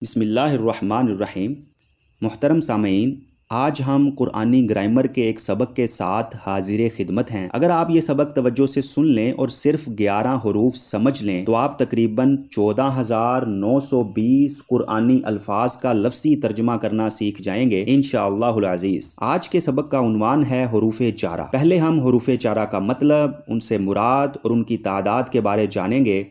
بسم اللہ الرحمن الرحیم۔ محترم سامعین، آج ہم قرآنی گرامر کے ایک سبق کے ساتھ حاضر خدمت ہیں۔ اگر آپ یہ سبق توجہ سے سن لیں اور صرف 11 حروف سمجھ لیں تو آپ تقریباً 14,920 قرآنی الفاظ کا لفظی ترجمہ کرنا سیکھ جائیں گے انشاءاللہ العزیز۔ آج کے سبق کا عنوان ہے حروف جارہ۔ پہلے ہم حروف جارہ کا مطلب، ان سے مراد اور ان کی تعداد کے بارے جانیں گے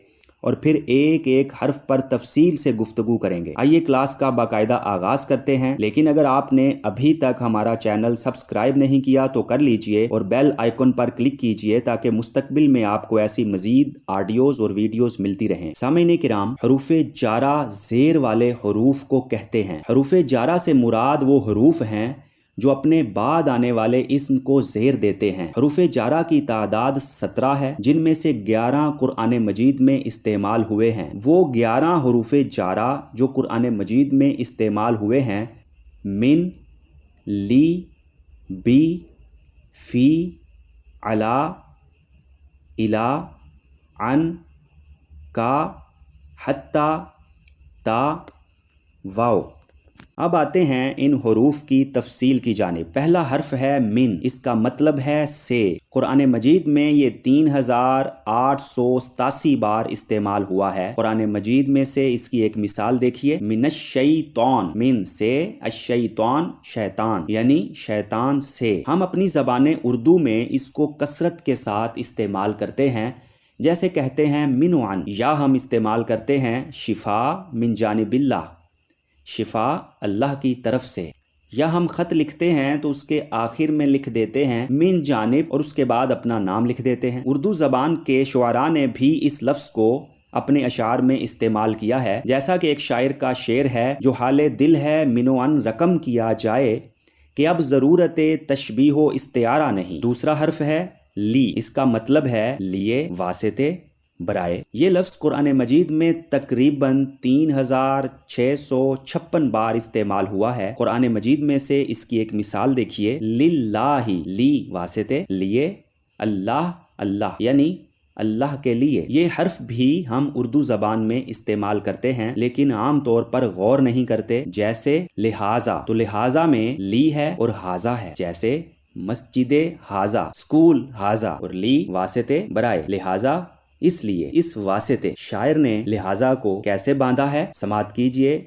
اور پھر ایک ایک حرف پر تفصیل سے گفتگو کریں گے۔ آئیے کلاس کا باقاعدہ آغاز کرتے ہیں، لیکن اگر آپ نے ابھی تک ہمارا چینل سبسکرائب نہیں کیا تو کر لیجئے اور بیل آئیکن پر کلک کیجئے تاکہ مستقبل میں آپ کو ایسی مزید آڈیوز اور ویڈیوز ملتی رہیں۔ سامعین کرام، حروف جارہ زیر والے حروف کو کہتے ہیں۔ حروف جارہ سے مراد وہ حروف ہیں جو اپنے بعد آنے والے اسم کو زیر دیتے ہیں۔ حروف جارہ کی تعداد 17 ہے، جن میں سے 11 قرآن مجید میں استعمال ہوئے ہیں۔ وہ 11 حروف جارہ جو قرآن مجید میں استعمال ہوئے ہیں: من، لی، بی، فی، علا، الا، عن، کا، حتی، تا، واو۔ اب آتے ہیں ان حروف کی تفصیل کی جانب۔ پہلا حرف ہے من، اس کا مطلب ہے سے۔ قرآن مجید میں یہ 3887 بار استعمال ہوا ہے۔ قرآن مجید میں سے اس کی ایک مثال دیکھیے: من الشیطان، من سے، الشیطان شیطان، یعنی شیطان سے۔ ہم اپنی زبان اردو میں اس کو کثرت کے ساتھ استعمال کرتے ہیں، جیسے کہتے ہیں من عن، یا ہم استعمال کرتے ہیں شفا من جانب اللہ، شفا اللہ کی طرف سے۔ یا ہم خط لکھتے ہیں تو اس کے آخر میں لکھ دیتے ہیں من جانب اور اس کے بعد اپنا نام لکھ دیتے ہیں۔ اردو زبان کے شعراء نے بھی اس لفظ کو اپنے اشعار میں استعمال کیا ہے، جیسا کہ ایک شاعر کا شعر ہے: جو حال دل ہے من و عن رقم کیا جائے، کہ اب ضرورت تشبیہ و استعارہ نہیں۔ دوسرا حرف ہے لی، اس کا مطلب ہے لیے، واسطے، برائے۔ یہ لفظ قرآن مجید میں تقریباً 3656 بار استعمال ہوا ہے۔ قرآن مجید میں سے اس کی ایک مثال دیکھیے: للہ، لی واسطے، لیے، اللہ، اللہ، یعنی اللہ کے لیے۔ یہ حرف بھی ہم اردو زبان میں استعمال کرتے ہیں، لیکن عام طور پر غور نہیں کرتے، جیسے لہٰذا، تو لہٰذا میں لی ہے اور ہاذا ہے، جیسے مسجد ہاذا، اسکول ہاذا، اور لی واسطے، برائے، لہٰذا، اس لیے۔ اس واسطے شاعر نے لہٰذا کو کیسے باندھا ہے، سماعت کیجئے: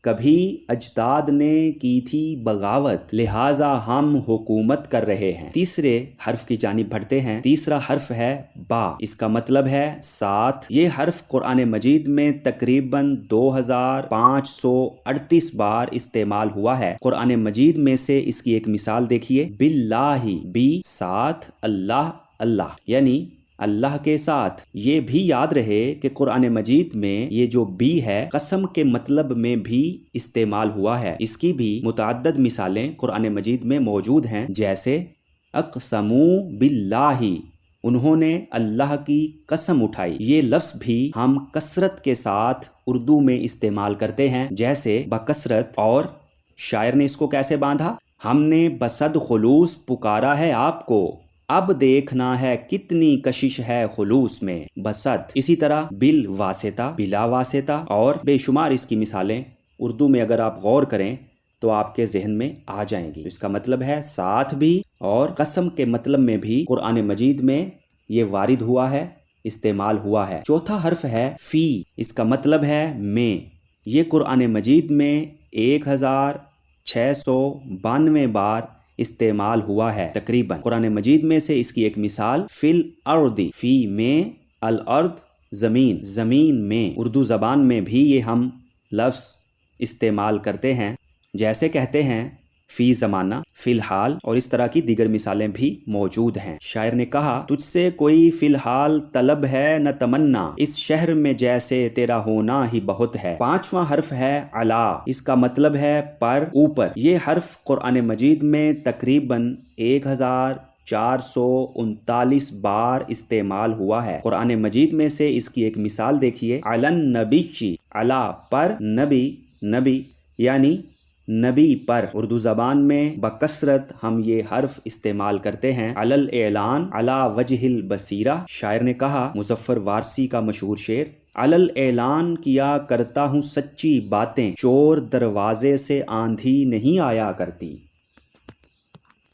کبھی اجداد نے کی تھی بغاوت، لہٰذا ہم حکومت کر رہے ہیں۔ تیسرے حرف کی جانب بڑھتے ہیں۔ تیسرا حرف ہے با، اس کا مطلب ہے ساتھ۔ یہ حرف قرآن مجید میں تقریباً 2538 بار استعمال ہوا ہے۔ قرآن مجید میں سے اس کی ایک مثال دیکھیے: باللہ، بی ساتھ، اللہ، اللہ، یعنی اللہ کے ساتھ۔ یہ بھی یاد رہے کہ قرآن مجید میں یہ جو بی ہے قسم کے مطلب میں بھی استعمال ہوا ہے۔ اس کی بھی متعدد مثالیں قرآن مجید میں موجود ہیں، جیسے اقسموا باللہ، انہوں نے اللہ کی قسم اٹھائی۔ یہ لفظ بھی ہم کثرت کے ساتھ اردو میں استعمال کرتے ہیں، جیسے بکثرت۔ اور شاعر نے اس کو کیسے باندھا: ہم نے بصد خلوص پکارا ہے آپ کو، اب دیکھنا ہے کتنی کشش ہے خلوص میں، بصد۔ اسی طرح بالواسطہ، بلا واسطہ، اور بے شمار اس کی مثالیں اردو میں اگر آپ غور کریں تو آپ کے ذہن میں آ جائیں گی۔ اس کا مطلب ہے ساتھ بھی، اور قسم کے مطلب میں بھی قرآن مجید میں یہ وارد ہوا ہے، استعمال ہوا ہے۔ چوتھا حرف ہے فی، اس کا مطلب ہے میں۔ یہ قرآن مجید میں 1692 بار استعمال ہوا ہے تقریباً۔ قرآن مجید میں سے اس کی ایک مثال: فی الارض، فی میں، الارض زمین، زمین میں۔ اردو زبان میں بھی یہ ہم لفظ استعمال کرتے ہیں، جیسے کہتے ہیں فی زمانہ، فی الحال، اور اس طرح کی دیگر مثالیں بھی موجود ہیں۔ شاعر نے کہا: تجھ سے کوئی فی الحال طلب ہے نہ تمنا، اس شہر میں جیسے تیرا ہونا ہی بہت ہے۔ پانچواں حرف ہے علا، اس کا مطلب ہے پر، اوپر۔ یہ حرف قرآن مجید میں تقریباً 1439 بار استعمال ہوا ہے۔ قرآن مجید میں سے اس کی ایک مثال دیکھیے: علی النبی، علا پر، نبی، نبی، یعنی نبی پر اردو زبان میں بکثرت ہم یہ حرف استعمال کرتے ہیں۔ علی الاعلان علی وجہ البصیرہ، شاعر نے کہا، مظفر وارثی کا مشہور شعر، علی الاعلان کیا کرتا ہوں سچی باتیں، چور دروازے سے آندھی نہیں آیا کرتی۔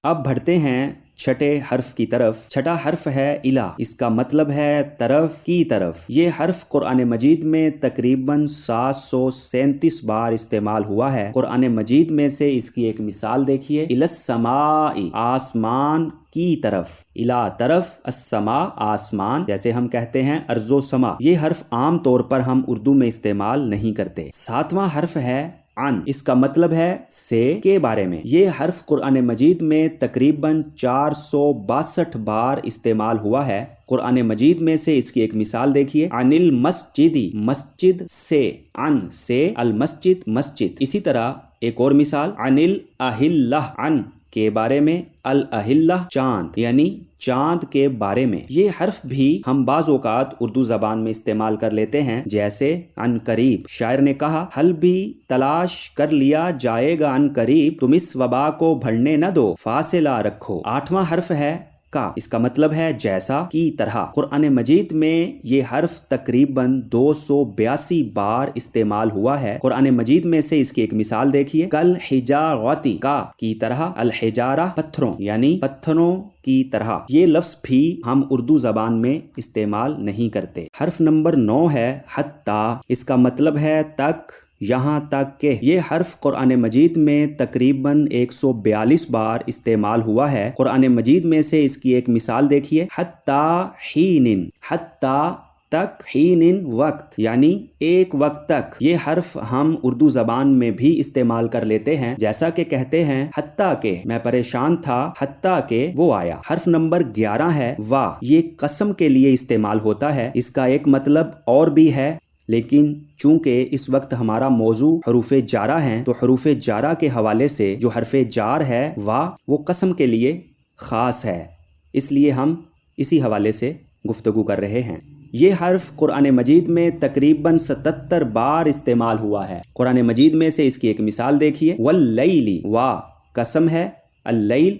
اب بڑھتے ہیں چھٹے حرف کی طرف۔ چھٹا حرف ہے الا، اس کا مطلب ہے طرف کی طرف۔ یہ حرف قرآن مجید میں تقریباً 737 بار استعمال ہوا ہے۔ قرآن مجید میں سے اس کی ایک مثال دیکھیے، الی السماء، آسمان کی طرف، الا طرف، السماء آسمان، جیسے ہم کہتے ہیں ارض و سما۔ یہ حرف عام طور پر ہم اردو میں استعمال نہیں کرتے۔ ساتواں حرف ہے عن، اس کا مطلب ہے سے، کے بارے میں۔ یہ حرف قرآن مجید میں تقریباً 462 بار استعمال ہوا ہے۔ قرآن مجید میں سے اس کی ایک مثال دیکھیے، عن المسجد، مسجد سے، عن سے، المسجد مسجد۔ اسی طرح ایک اور مثال، عن الاہلہ، عن کے بارے میں، الاہلہ چاند، یعنی چاند کے بارے میں۔ یہ حرف بھی ہم بعض اوقات اردو زبان میں استعمال کر لیتے ہیں، جیسے عن قریب، شاعر نے کہا، حل بھی تلاش کر لیا جائے گا عن قریب، تم اس وبا کو بڑھنے نہ دو، فاصلہ رکھو۔ آٹھواں حرف ہے کا، اس کا مطلب ہے جیسا، کی طرح۔ قرآن مجید میں یہ حرف تقریباً 282 بار استعمال ہوا ہے۔ قرآن مجید میں سے اس کی ایک مثال دیکھیے، کل حجارتی، کا کی طرح، الحجارہ پتھروں، یعنی پتھروں کی طرح۔ یہ لفظ بھی ہم اردو زبان میں استعمال نہیں کرتے۔ حرف نمبر 9 ہے حتی، اس کا مطلب ہے تک، یہاں تک کہ۔ یہ حرف قرآن مجید میں تقریباً 142 بار استعمال ہوا ہے۔ قرآن مجید میں سے اس کی ایک مثال دیکھیے، حتی حین، حتی تک، حین وقت، یعنی ایک وقت تک۔ یہ حرف ہم اردو زبان میں بھی استعمال کر لیتے ہیں، جیسا کہ کہتے ہیں، حتیٰ کہ میں پریشان تھا، حتیٰ کہ وہ آیا۔ حرف نمبر 11 ہے وا، یہ قسم کے لیے استعمال ہوتا ہے۔ اس کا ایک مطلب اور بھی ہے، لیکن چونکہ اس وقت ہمارا موضوع حروف جارہ ہیں، تو حروف جارہ کے حوالے سے جو حرف جار ہے وا، وہ قسم کے لیے خاص ہے، اس لیے ہم اسی حوالے سے گفتگو کر رہے ہیں۔ یہ حرف قرآن مجید میں تقریباً 77 بار استعمال ہوا ہے۔ قرآن مجید میں سے اس کی ایک مثال دیکھیے، واللیل، وا قسم ہے، اللیل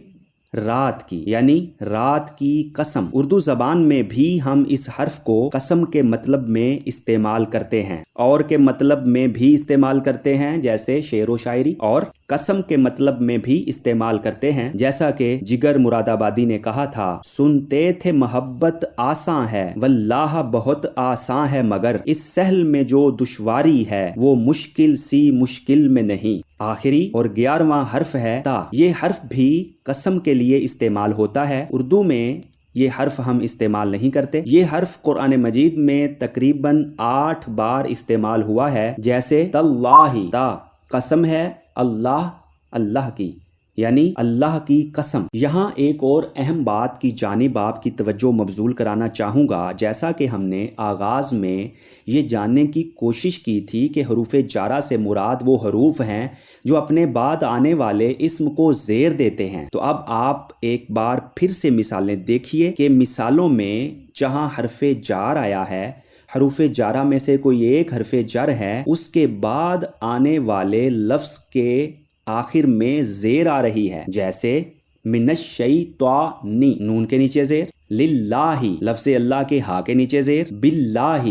رات کی، یعنی رات کی قسم۔ اردو زبان میں بھی ہم اس حرف کو قسم کے مطلب میں استعمال کرتے ہیں، اور کے مطلب میں بھی استعمال کرتے ہیں، جیسے شعر و شاعری، اور قسم کے مطلب میں بھی استعمال کرتے ہیں، جیسا کہ جگر مراد آبادی نے کہا تھا، سنتے تھے محبت آساں ہے، واللہ بہت آساں ہے، مگر اس سہل میں جو دشواری ہے وہ مشکل سی مشکل میں نہیں۔ آخری اور 11واں حرف ہے تا، یہ حرف بھی قسم کے لیے استعمال ہوتا ہے۔ اردو میں یہ حرف ہم استعمال نہیں کرتے۔ یہ حرف قرآن مجید میں تقریباً 8 بار استعمال ہوا ہے، جیسے تاللہ، تا قسم ہے، اللہ اللہ کی، یعنی اللہ کی قسم۔ یہاں ایک اور اہم بات کی جانب آپ کی توجہ مبذول کرانا چاہوں گا، جیسا کہ ہم نے آغاز میں یہ جاننے کی کوشش کی تھی کہ حروف جارہ سے مراد وہ حروف ہیں جو اپنے بعد آنے والے اسم کو زیر دیتے ہیں۔ تو اب آپ ایک بار پھر سے مثالیں دیکھیے کہ مثالوں میں جہاں حرف جار آیا ہے، حروف جارہ میں سے کوئی ایک حرف جر ہے، اس کے بعد آنے والے لفظ کے آخر میں زیر آ رہی ہے، جیسے من الشیطان، نون کے نیچے زیر، للہ، لفظ اللہ کے ہا کے نیچے زیر، باللہ،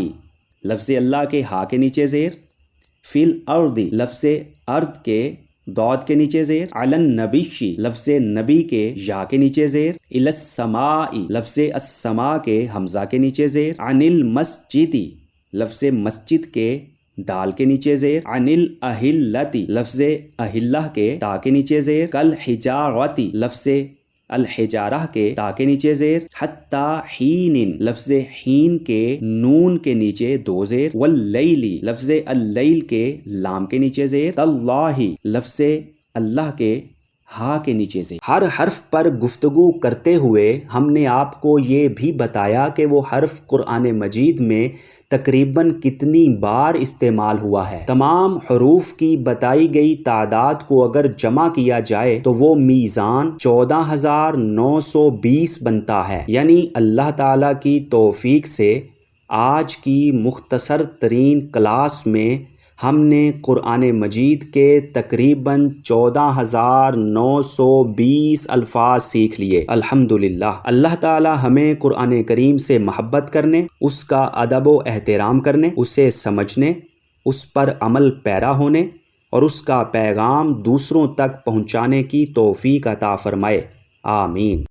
لفظ اللہ کے ہا کے نیچے زیر، فی الارض، لفظ ارض کے ضاد کے نیچے زیر، علی النبی، لفظ نبی کے یا کے نیچے زیر، الی السماء، لفظ السماء کے حمزہ کے نیچے زیر، عن المسجد، لفظ مسجد کے دال کے نیچے زیر، عن الاہلتی، لفظ اہلہ کے تا کے نیچے زیر، کل حجارتی، لفظ الحجارہ کے تا کے نیچے زیر، حتی حین، لفظ حین کے نون کے نیچے 2 زیر، واللیل، لفظ اللیل کے لام کے نیچے زیر، تاللہ، لفظ اللہ کے ہا کے نیچے سے۔ ہر حرف پر گفتگو کرتے ہوئے ہم نے آپ کو یہ بھی بتایا کہ وہ حرف قرآن مجید میں تقریباً کتنی بار استعمال ہوا ہے۔ تمام حروف کی بتائی گئی تعداد کو اگر جمع کیا جائے تو وہ میزان 14,920 بنتا ہے، یعنی اللہ تعالیٰ کی توفیق سے آج کی مختصر ترین کلاس میں ہم نے قرآن مجید کے تقریباً 14,920 الفاظ سیکھ لیے الحمدللہ۔ اللہ تعالی ہمیں قرآن کریم سے محبت کرنے، اس کا ادب و احترام کرنے، اسے سمجھنے، اس پر عمل پیرا ہونے اور اس کا پیغام دوسروں تک پہنچانے کی توفیق عطا فرمائے، آمین۔